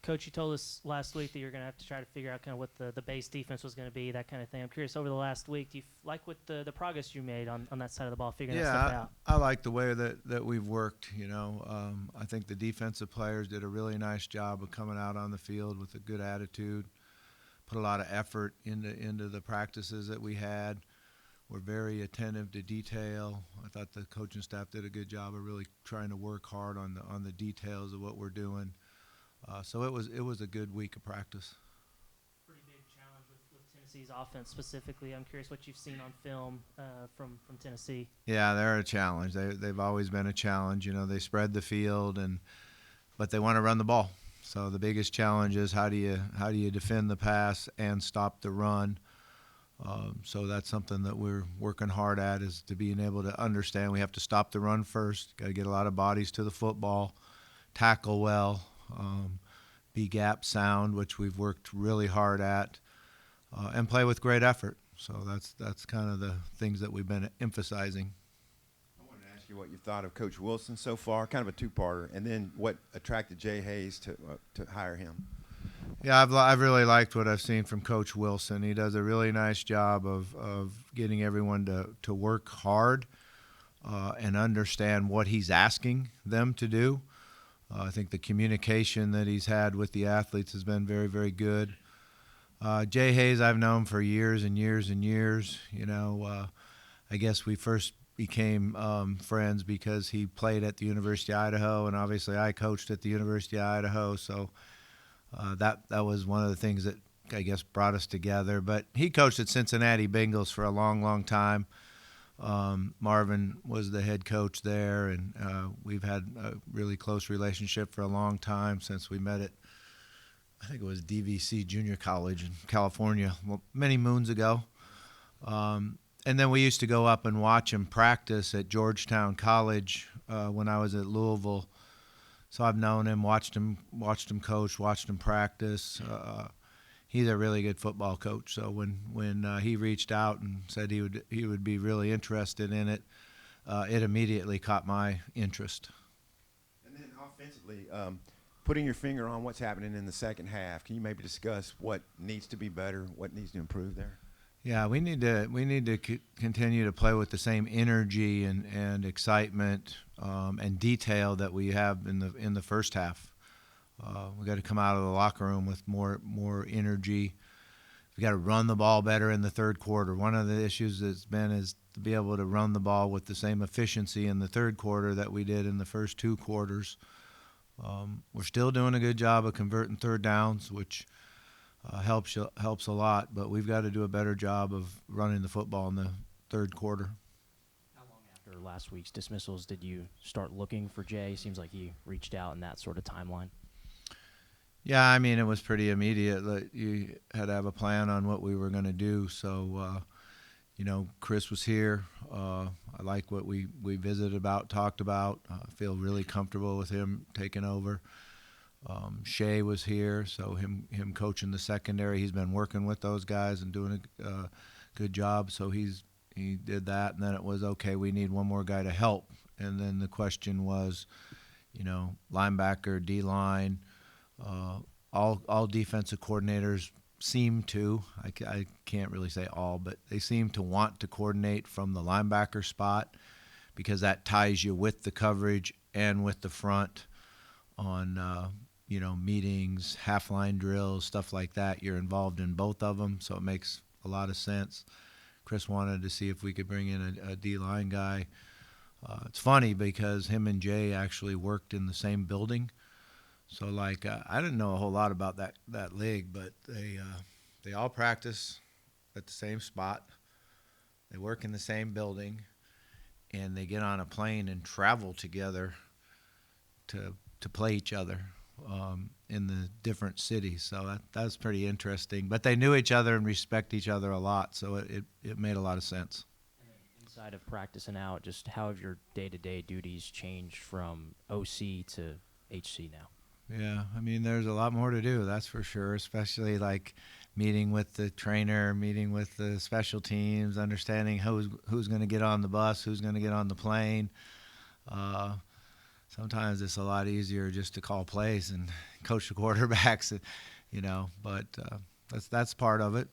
Coach, you told us last week that you're going to have to try to figure out kind of what the base defense was going to be, that kind of thing. I'm curious, over the last week, do you like what the progress you made on that side of the ball, figuring that stuff out? I like the way that we've worked. I think the defensive players did a really nice job of coming out on the field with a good attitude, put a lot of effort into the practices that we had. We're very attentive to detail. I thought the coaching staff did a good job of really trying to work hard on the details of what we're doing. So it was a good week of practice. Pretty big challenge with Tennessee's offense specifically. I'm curious what you've seen on film from Tennessee. Yeah, they're a challenge. They've always been a challenge. They spread the field but they want to run the ball. So the biggest challenge is how do you defend the pass and stop the run. So that's something that we're working hard at, is to being able to understand we have to stop the run first. Got to get a lot of bodies to the football, tackle well, be gap sound, which we've worked really hard at, and play with great effort. So that's kind of the things that we've been emphasizing. I wanted to ask you what you thought of Coach Wilson so far, kind of a two-parter, and then what attracted Jay Hayes to hire him. Yeah, I've really liked what I've seen from Coach Wilson. He does a really nice job of getting everyone to work hard and understand what he's asking them to do. I think the communication that he's had with the athletes has been very, very good. Jay Hayes I've known for years and years and years. I guess we first became friends because he played at the University of Idaho, and obviously I coached at the University of Idaho, so that was one of the things that I guess brought us together. But he coached at Cincinnati Bengals for a long, long time. Marvin was the head coach there, and we've had a really close relationship for a long time since we met at, I think it was DVC Junior College in California, many moons ago. And then we used to go up and watch him practice at Georgetown College when I was at Louisville. So I've known him, watched him coach, watched him practice. He's a really good football coach. So when he reached out and said he would be really interested in it, it immediately caught my interest. And then offensively, putting your finger on what's happening in the second half, can you maybe discuss what needs to be better, what needs to improve there? Yeah, we need to continue to play with the same energy and excitement and detail that we have in the first half. We got to come out of the locker room with more energy. We got to run the ball better in the third quarter. One of the issues is to be able to run the ball with the same efficiency in the third quarter that we did in the first two quarters. We're still doing a good job of converting third downs, which helps a lot, but we've got to do a better job of running the football in the third quarter. How long after last week's dismissals did you start looking for Jay? Seems like he reached out in that sort of timeline. Yeah, I mean, it was pretty immediate. You had to have a plan on what we were going to do. So, Chris was here. I like what we talked about. I feel really comfortable with him taking over. Shea was here, so him coaching the secondary. He's been working with those guys and doing a good job. So he did that, and then it was okay. We need one more guy to help, and then the question was, linebacker, D-line. All defensive coordinators seem to. I can't really say all, but they seem to want to coordinate from the linebacker spot because that ties you with the coverage and with the front on. Meetings, half-line drills, stuff like that. You're involved in both of them, so it makes a lot of sense. Chris wanted to see if we could bring in a D-line guy. It's funny because him and Jay actually worked in the same building. So, I didn't know a whole lot about that league, but they all practice at the same spot. They work in the same building, and they get on a plane and travel together to play each other. In the different cities, so that's pretty interesting. But they knew each other and respect each other a lot, so it made a lot of sense. And then inside of practice and out, just how have your day-to-day duties changed from OC to HC now? Yeah, I mean, there's a lot more to do, that's for sure, especially meeting with the trainer, meeting with the special teams, understanding who's going to get on the bus, who's going to get on the plane. sometimes it's a lot easier just to call plays and coach the quarterbacks, but that's part of it.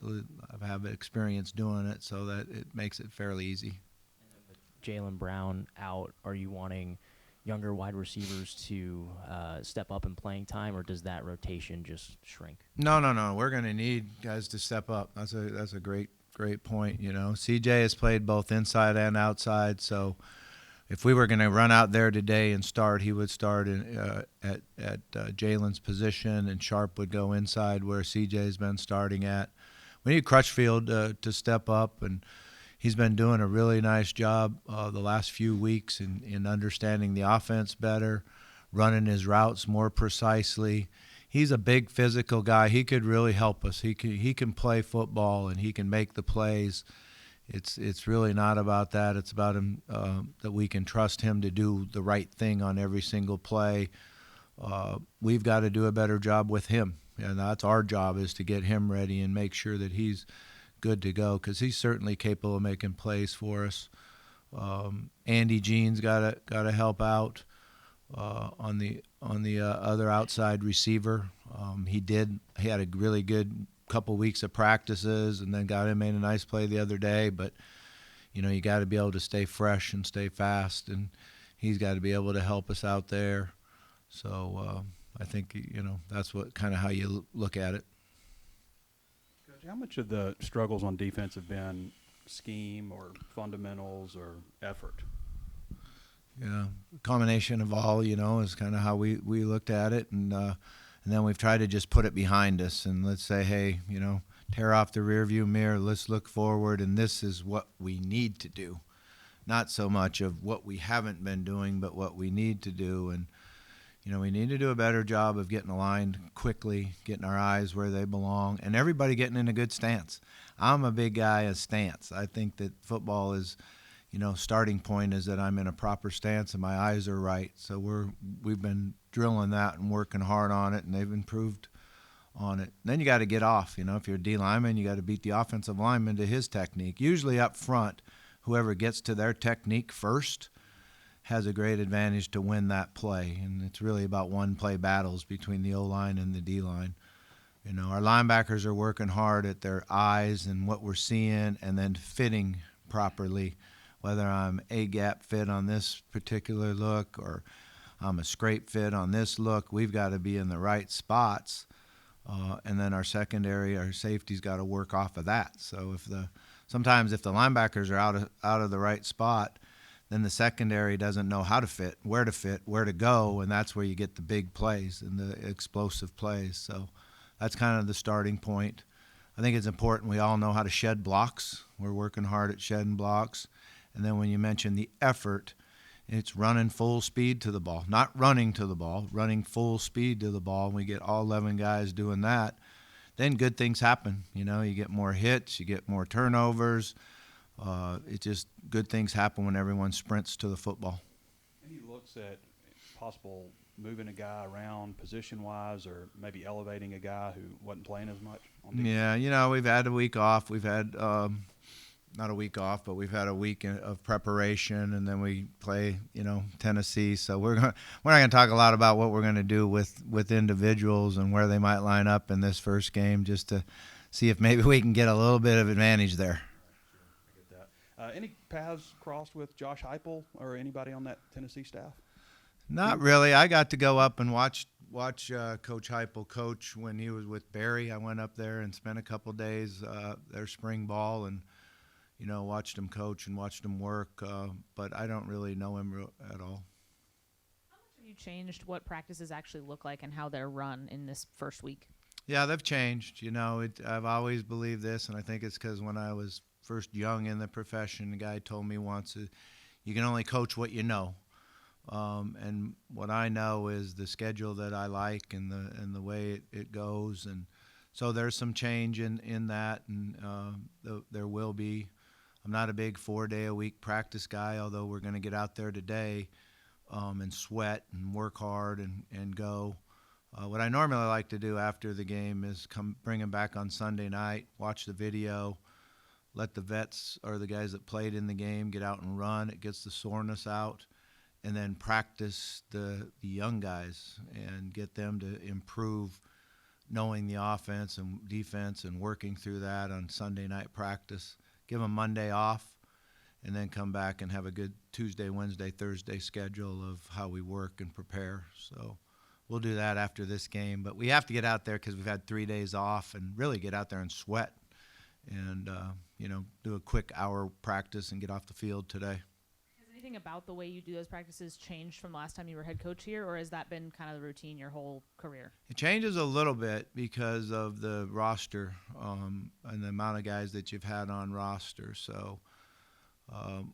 I have experience doing it, so that it makes it fairly easy. And then with Jaylen Brown out, are you wanting younger wide receivers to step up in playing time, or does that rotation just shrink? No. We're going to need guys to step up. That's a great point. CJ has played both inside and outside, so if we were going to run out there today and start, he would start at Jalen's position, and Sharp would go inside where CJ's been starting at. We need Crutchfield to step up, and he's been doing a really nice job the last few weeks in understanding the offense better, running his routes more precisely. He's a big physical guy. He could really help us. He can play football, and he can make the plays. It's really not about that. It's about him that we can trust him to do the right thing on every single play. We've got to do a better job with him, and that's our job, is to get him ready and make sure that he's good to go, because he's certainly capable of making plays for us. Andy Jean's got to help out on the other outside receiver. He had a really good couple weeks of practices, and then made a nice play the other day. But you got to be able to stay fresh and stay fast, and he's got to be able to help us out there. So I think that's what kind of how you look at it. Coach, how much of the struggles on defense have been scheme or fundamentals or effort? Yeah, combination of all, is kind of how we looked at it, and then we've tried to just put it behind us and let's say, hey, tear off the rearview mirror, let's look forward, and this is what we need to do. Not so much of what we haven't been doing, but what we need to do. And, we need to do a better job of getting aligned quickly, getting our eyes where they belong, and everybody getting in a good stance. I'm a big guy of stance. I think that football is, starting point is that I'm in a proper stance and my eyes are right. So we've been drilling that and working hard on it, and they've improved on it. Then you got to get off. If you're a D lineman, you got to beat the offensive lineman to his technique. Usually up front, whoever gets to their technique first has a great advantage to win that play. And it's really about one-play battles between the O-line and the D-line. Our linebackers are working hard at their eyes and what we're seeing, and then fitting properly, whether I'm A-gap fit on this particular look or I'm a scrape fit on this look. We've got to be in the right spots, and then our secondary, our safety's got to work off of that. So sometimes if the linebackers are out of the right spot, then the secondary doesn't know how to fit, where to go, and that's where you get the big plays and the explosive plays. So that's kind of the starting point. I think it's important we all know how to shed blocks. We're working hard at shedding blocks. And then when you mention the effort, it's running full speed to the ball. Not running to the ball, running full speed to the ball. And we get all 11 guys doing that, then good things happen. You get more hits, you get more turnovers. It just good things happen when everyone sprints to the football. Any looks at possible moving a guy around position-wise, or maybe elevating a guy who wasn't playing as much on defense? Yeah, we've had a week off. We've had not a week off, but we've had a week of preparation, and then we play, Tennessee. So we're not going to talk a lot about what we're going to do with individuals and where they might line up in this first game, just to see if maybe we can get a little bit of advantage there. I get that. Any paths crossed with Josh Heupel or anybody on that Tennessee staff? Not really. I got to go up and watch Coach Heupel coach when he was with Barry. I went up there and spent a couple days their spring ball, and watched him coach and watched him work. But I don't really know him at all. How much have you changed what practices actually look like and how they're run in this first week? Yeah, they've changed. I've always believed this, and I think it's because when I was first young in the profession, a guy told me once, you can only coach what you know. And what I know is the schedule that I like and the way it goes, and so there's some change in that, and there will be. I'm not a big 4-day-a-week practice guy, although we're going to get out there today and sweat and work hard and go. What I normally like to do after the game is bring them back on Sunday night, watch the video, let the vets or the guys that played in the game get out and run. It gets the soreness out. and then practice the young guys and get them to improve knowing the offense and defense and working through that on Sunday night practice. Give them Monday off, and then come back and have a good Tuesday, Wednesday, Thursday schedule of how we work and prepare. So we'll do that after this game. But we have to get out there because we've had 3 days off and really get out there and sweat and, do a quick hour practice and get off the field today. Has anything about the way you do those practices changed from the last time you were head coach here, or has that been kind of the routine your whole career? It changes a little bit because of the roster and the amount of guys that you've had on roster. So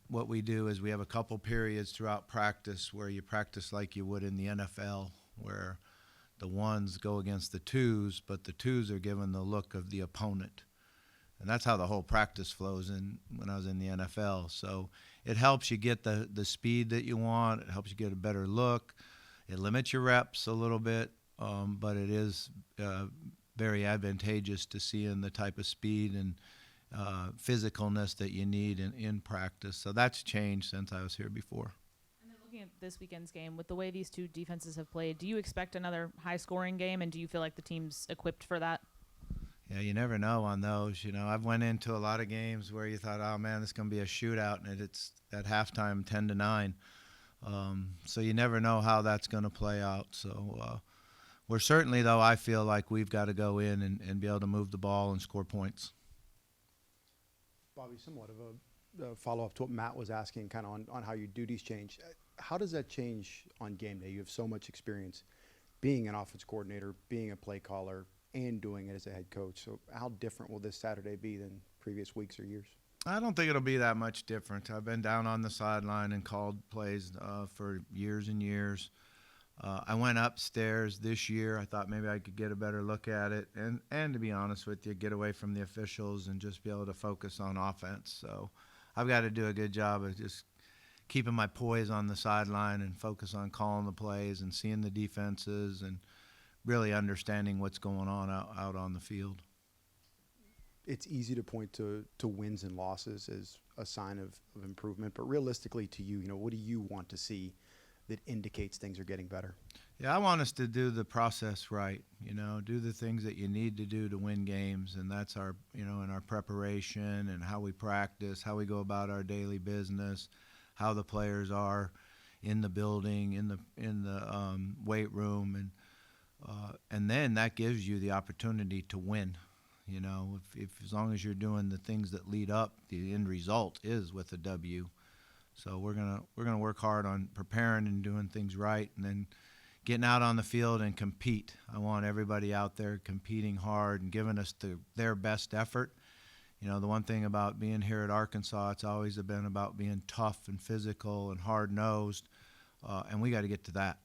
what we do is we have a couple periods throughout practice where you practice like you would in the NFL, where the ones go against the twos, but the twos are given the look of the opponent. And that's how the whole practice flows in when I was in the NFL. So it helps you get the speed that you want. It helps you get a better look. It limits your reps a little bit, but it is very advantageous to seeing the type of speed and physicalness that you need in practice. So that's changed since I was here before. And then looking at this weekend's game, with the way these two defenses have played, do you expect another high-scoring game, and do you feel like the team's equipped for that? Yeah, you never know on those. I've went into a lot of games where you thought, oh, man, this is going to be a shootout, and it's at halftime 10-9. So you never know how that's going to play out. So we're certainly, though, I feel like we've got to go in and be able to move the ball and score points. Bobby, somewhat of a follow-up to what Matt was asking, kind of on how your duties change. How does that change on game day? You have so much experience being an offense coordinator, being a play caller, and doing it as a head coach. So how different will this Saturday be than previous weeks or years? I don't think it'll be that much different. I've been down on the sideline and called plays for years and years. I went upstairs this year. I thought maybe I could get a better look at it and to be honest with you, get away from the officials and just be able to focus on offense. So I've got to do a good job of just keeping my poise on the sideline and focus on calling the plays and seeing the defenses and really understanding what's going on out on the field. It's easy to point to wins and losses as a sign of improvement, but realistically to you, what do you want to see that indicates things are getting better? Yeah, I want us to do the process right, do the things that you need to do to win games, and that's our, in our preparation and how we practice, how we go about our daily business, how the players are in the building, in the weight room, and then that gives you the opportunity to win. If as long as you're doing the things that lead up, the end result is with a W. So we're gonna work hard on preparing and doing things right, and then getting out on the field and compete. I want everybody out there competing hard and giving us their best effort. The one thing about being here at Arkansas, it's always been about being tough and physical and hard-nosed, and we got to get to that.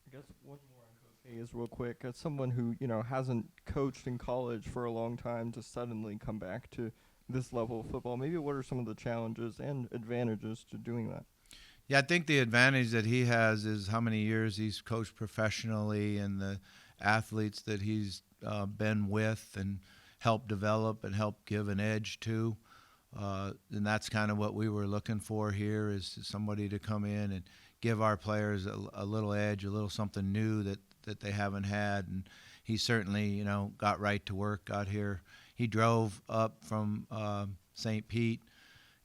I guess one more on Coach Hayes real quick. As someone who, hasn't coached in college for a long time to suddenly come back to this level of football, maybe what are some of the challenges and advantages to doing that? Yeah, I think the advantage that he has is how many years he's coached professionally and the athletes that he's been with and helped develop and help give an edge to. And that's kind of what we were looking for here, is somebody to come in and give our players a little edge, a little something new that they haven't had. And he certainly, got right to work, got here. He drove up from St. Pete,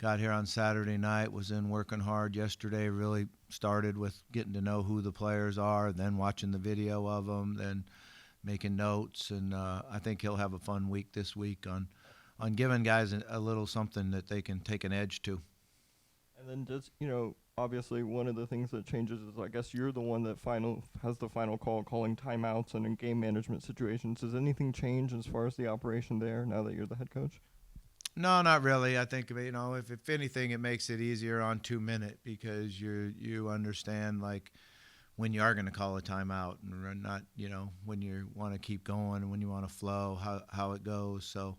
got here on Saturday night, was in working hard yesterday, really started with getting to know who the players are, then watching the video of them, then making notes. And I think he'll have a fun week this week on giving guys a little something that they can take an edge to. And then just, obviously one of the things that changes is I guess you're the one that has the final call calling timeouts and in game management situations. Does anything change as far as the operation there now that you're the head coach? No, not really. I think, if anything, it makes it easier on 2 minute because you understand like when you are going to call a timeout and not, when you want to keep going and when you want to flow, how it goes. So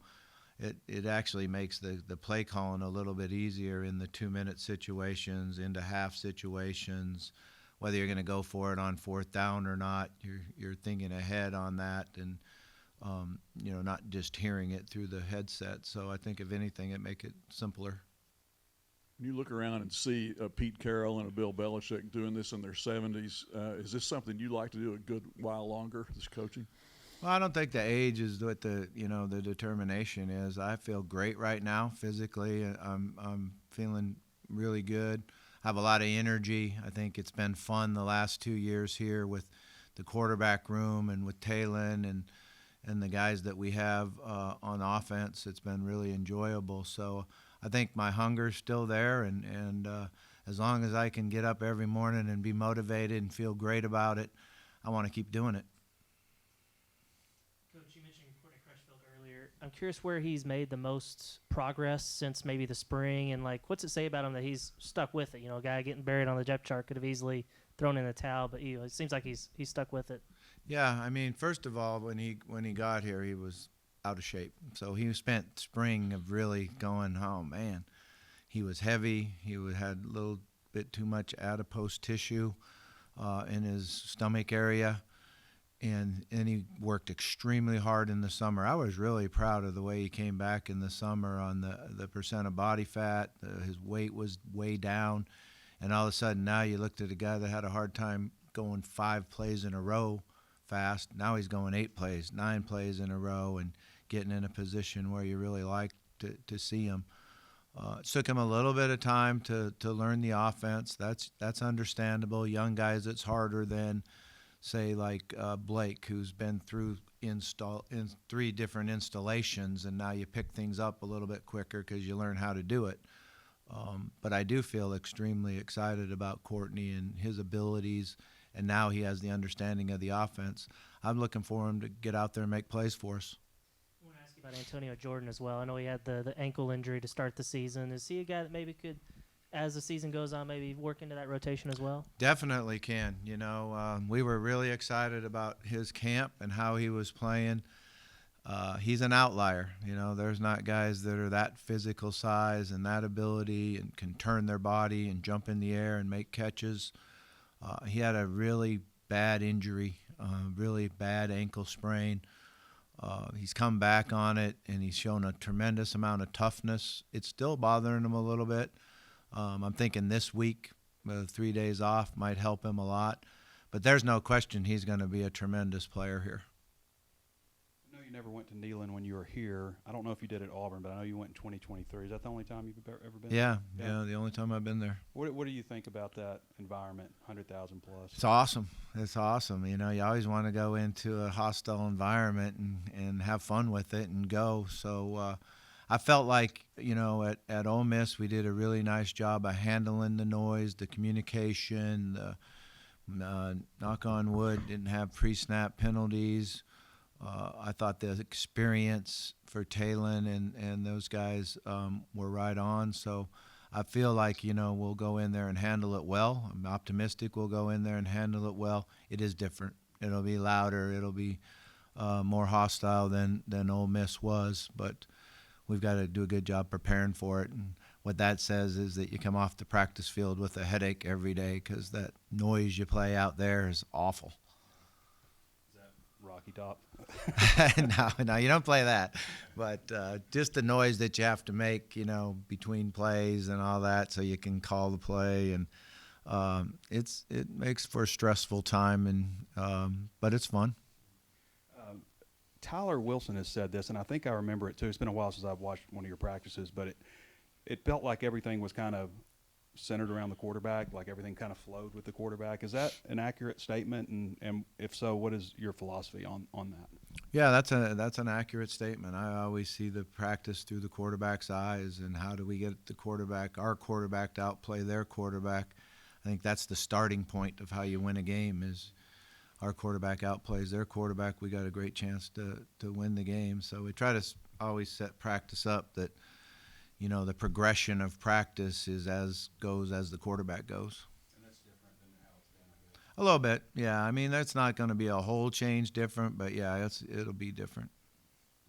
it actually makes the play calling a little bit easier in the 2 minute situations, into half situations, whether you're going to go for it on fourth down or not. You're thinking ahead on that and not just hearing it through the headset. So I think if anything, it make it simpler. when you look around and see Pete Carroll and a Bill Belichick doing this in their 70s, is this something you'd like to do a good while longer, this coaching? Well, I don't think the age is what the determination is. I feel great right now physically. I'm feeling really good. I have a lot of energy. I think it's been fun the last 2 years here with the quarterback room and with Talon and the guys that we have on offense. It's been really enjoyable. So I think my hunger's still there, and as long as I can get up every morning and be motivated and feel great about it, I want to keep doing it. Coach, you mentioned Courtney Crutchfield earlier. I'm curious where he's made the most progress since maybe the spring, and like, what's it say about him that he's stuck with it? You know, a guy getting buried on the depth chart could have easily thrown in the towel, but it seems like he's stuck with it. Yeah, I mean, first of all, when he got here, he was out of shape. So he spent spring of really going, oh man, he was heavy. He had a little bit too much adipose tissue in his stomach area, and he worked extremely hard in the summer. I was really proud of the way he came back in the summer on the percent of body fat. His weight was way down, and all of a sudden now you looked at a guy that had a hard time going 5 plays in a row fast. Now he's going 8 plays, 9 plays in a row, and getting in a position where you really like to see him. It took him a little bit of time to learn the offense. That's understandable. Young guys, it's harder than, say, like Blake, who's been through in 3 different installations, and now you pick things up a little bit quicker because you learn how to do it. But I do feel extremely excited about Courtney and his abilities, and now he has the understanding of the offense. I'm looking for him to get out there and make plays for us. I want to ask you about Antonio Jordan as well. I know he had the ankle injury to start the season. Is he a guy that maybe could, as the season goes on, maybe work into that rotation as well? Definitely can. You know, we were really excited about his camp and how he was playing. He's an outlier. You know, there's not guys that are that physical size and that ability and can turn their body and jump in the air and make catches. He had a really bad injury, really bad ankle sprain. He's come back on it, and he's shown a tremendous amount of toughness. It's still bothering him a little bit. I'm thinking this week, 3 days off, might help him a lot. But there's no question he's going to be a tremendous player here. I know you never went to Neyland when you were here. I don't know if you did at Auburn, but I know you went in 2023. Is that the only time you've ever been? Yeah, the only time I've been there. What do you think about that environment, 100,000 plus? It's awesome. It's awesome. You know, you always want to go into a hostile environment and have fun with it and go. So I felt like, you know, at Ole Miss we did a really nice job of handling the noise, the communication, knock on wood, didn't have pre-snap penalties. I thought the experience for Talon and those guys were right on. So I feel like, you know, we'll go in there and handle it well. I'm optimistic we'll go in there and handle it well. It is different. It'll be louder. It'll be more hostile than Ole Miss was. But we've got to do a good job preparing for it. And what that says is that you come off the practice field with a headache every day because that noise you play out there is awful. Rocky Top. No, you don't play that. But just the noise that you have to make, you know, between plays and all that, so you can call the play, and it makes for a stressful time, and but it's fun. Tyler Wilson has said this, and I think I remember it too. It's been a while since I've watched one of your practices, but it felt like everything was kind of centered around the quarterback, like everything kind of flowed with the quarterback. Is that an accurate statement? And if so, what is your philosophy on that? Yeah, that's an accurate statement. I always see the practice through the quarterback's eyes, and how do we get our quarterback to outplay their quarterback. I think that's the starting point of how you win a game is our quarterback outplays their quarterback. We got a great chance to win the game. So we try to always set practice up that, you know, the progression of practice is as the quarterback goes. And that's different than how it's been, I guess. A little bit, yeah. I mean, that's not going to be a whole change different, but yeah, it'll be different.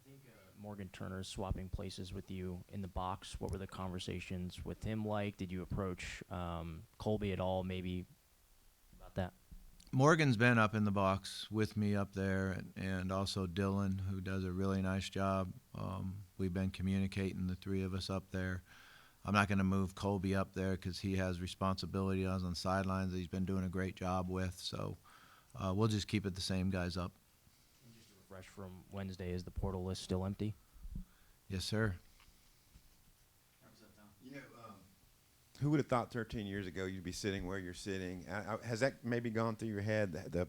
I think Morgan Turner's swapping places with you in the box. What were the conversations with him like? Did you approach Colby at all, maybe, about that? Morgan's been up in the box with me up there, and also Dylan, who does a really nice job. We've been communicating, the three of us up there. I'm not going to move Colby up there because he has responsibility on the sidelines that he's been doing a great job with. So we'll just keep it the same guys up. Just to refresh from Wednesday, is the portal list still empty? Yes, sir. You know, who would have thought 13 years ago you'd be sitting where you're sitting? Has that maybe gone through your head, the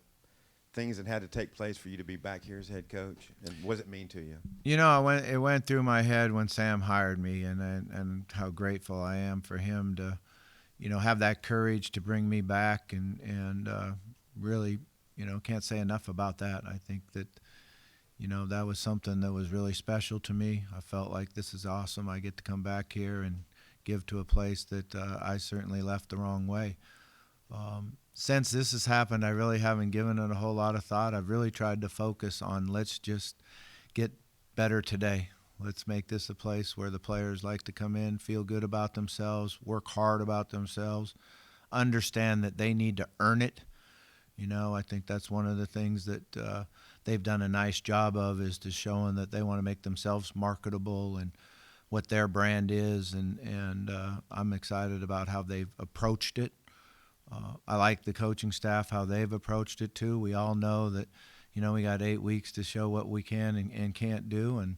things that had to take place for you to be back here as head coach? And what does it mean to you? You know, it went through my head when Sam hired me, and how grateful I am for him to, you know, have that courage to bring me back, and really, you know, can't say enough about that. I think that, you know, that was something that was really special to me. I felt like this is awesome. I get to come back here and give to a place that I certainly left the wrong way. Since this has happened, I really haven't given it a whole lot of thought. I've really tried to focus on let's just get better today. Let's make this a place where the players like to come in, feel good about themselves, work hard about themselves, understand that they need to earn it. You know, I think that's one of the things that they've done a nice job of, is to showing that they want to make themselves marketable and what their brand is, and I'm excited about how they've approached it. I like the coaching staff, how they've approached it too. We all know that, you know, we got 8 weeks to show what we can and can't do, and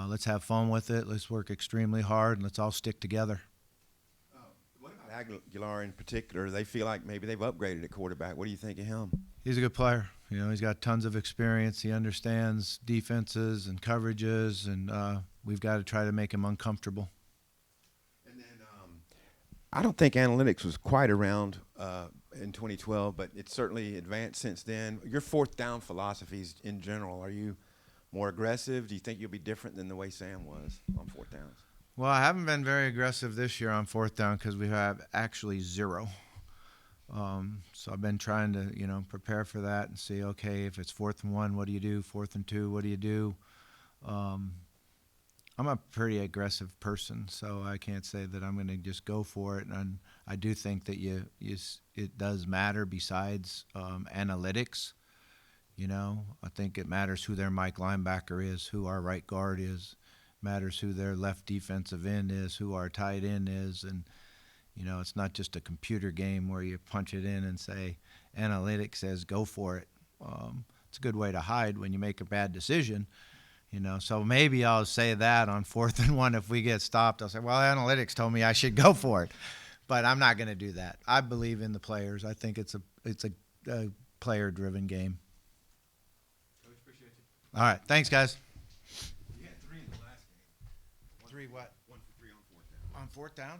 let's have fun with it. Let's work extremely hard, and let's all stick together. What about Aguilar in particular? They feel like maybe they've upgraded at quarterback. What do you think of him? He's a good player. You know, he's got tons of experience. He understands defenses and coverages, and we've got to try to make him uncomfortable. And then I don't think analytics was quite around in 2012, but it's certainly advanced since then. Your fourth down philosophies in general, are you more aggressive? Do you think you'll be different than the way Sam was on fourth downs? Well, I haven't been very aggressive this year on fourth down because we have actually 0. So I've been trying to, you know, prepare for that and see, okay, if it's 4th and 1, what do you do? 4th and 2, what do you do? I'm a pretty aggressive person, so I can't say that I'm going to just go for it. And I do think that it does matter besides analytics. You know, I think it matters who their Mike linebacker is, who our right guard is, matters who their left defensive end is, who our tight end is, and you know, it's not just a computer game where you punch it in and say, analytics says go for it. It's a good way to hide when you make a bad decision, you know. So maybe I'll say that on 4th and 1 if we get stopped. I'll say, well, analytics told me I should go for it. But I'm not going to do that. I believe in the players. I think it's a player-driven game. Coach, appreciate you. All right. Thanks, guys. You had 3 in the last game. 3 what? 1 for 3 on fourth down. On 4th down?